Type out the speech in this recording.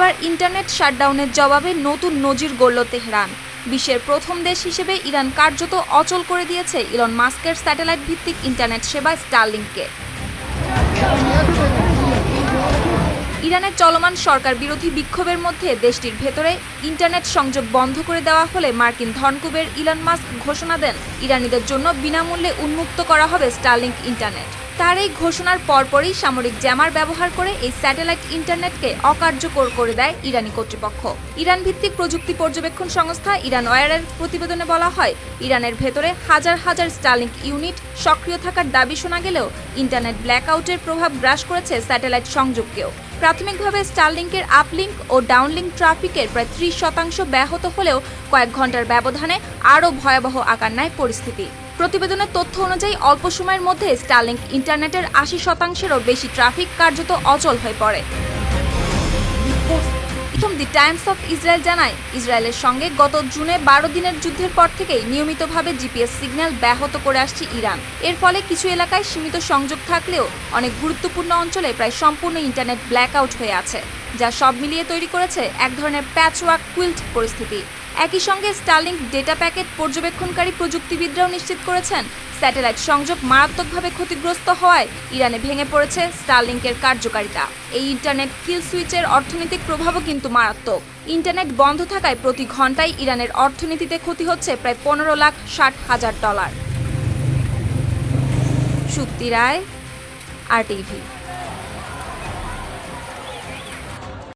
এবার ইন্টারনেট শাটডাউনের জবাবে নতুন নজির গড়ল তেহরান। বিশ্বের প্রথম দেশ হিসেবে ইরান কার্যত অচল করে দিয়েছে ইলন মাস্কের স্যাটেলাইট ভিত্তিক ইন্টারনেট সেবা স্টারলিংককে। ইরানের চলমান সরকার বিরোধী বিক্ষোভের মধ্যে দেশটির ভেতরে ইন্টারনেট সংযোগ বন্ধ করে দেওয়া হলে মার্কিন ধনকুবের ইলন মাস্ক ঘোষণা দেন ইরানিদের জন্য বিনামূল্যে উন্মুক্ত করা হবে স্টারলিংক ইন্টারনেট। তার এই ঘোষণার পরপরই সামরিক জ্যামার ব্যবহার করে এই স্যাটেলাইট ইন্টারনেটকে অকার্যকর করে দেয় ইরানি কর্তৃপক্ষ। ইরান ভিত্তিক প্রযুক্তি পর্যবেক্ষণ সংস্থা ইরান ওয়্যারের প্রতিবেদনে বলা হয়, ইরানের ভেতরে হাজার হাজার স্টারলিংক ইউনিট সক্রিয় থাকার দাবি শোনা গেলেও ইন্টারনেট ব্ল্যাকআউটের প্রভাব গ্রাস করেছে স্যাটেলাইট সংযোগকেও। প্রাথমিকভাবে স্টারলিংকের আপলিংক ও ডাউনলিংক ট্রাফিকের প্রায় 30% ব্যাহত হলেও কয়েক ঘন্টার ব্যবধানে আরও ভয়াবহ আকার নেয় পরিস্থিতি। প্রতিবেদনের তথ্য অনুযায়ী অল্প সময়ের মধ্যে স্টারলিংক ইন্টারনেটের 80%-এরও বেশি ট্রাফিক কার্যত অচল হয়ে পড়ে। দি টাইমস অফ ইসরায়েল জানায়, ইসরায়েলের সঙ্গে গত জুনে 12 দিনের যুদ্ধের পর থেকেই নিয়মিতভাবে জিপিএস সিগন্যাল ব্যাহত করে আসছে ইরান। এর ফলে কিছু এলাকায় সীমিত সংযোগ থাকলেও অনেক গুরুত্বপূর্ণ অঞ্চলে প্রায় সম্পূর্ণ ইন্টারনেট ব্ল্যাকআউট হয়ে আছে, যা সব মিলিয়ে তৈরি করেছে এক ধরনের প্যাচওয়ার্ক কুইল্ট পরিস্থিতি। একই সঙ্গে স্টারলিংক ডেটা প্যাকেট পর্যবেক্ষণকারী প্রযুক্তিবিদরাও নিশ্চিত করেছেন, স্যাটেলাইট সংযোগ মারাত্মকভাবে ক্ষতিগ্রস্ত হওয়ায় ইরানে ভেঙে পড়েছে স্টারলিংকের কার্যকারিতা। এই ইন্টারনেট কিল সুইচের অর্থনৈতিক প্রভাবও কিন্তু মারাত্মক। ইন্টারনেট বন্ধ থাকায় প্রতি ঘন্টায় ইরানের অর্থনীতিতে ক্ষতি হচ্ছে প্রায় $15,60,000। সুপ্তি রায়, RTV।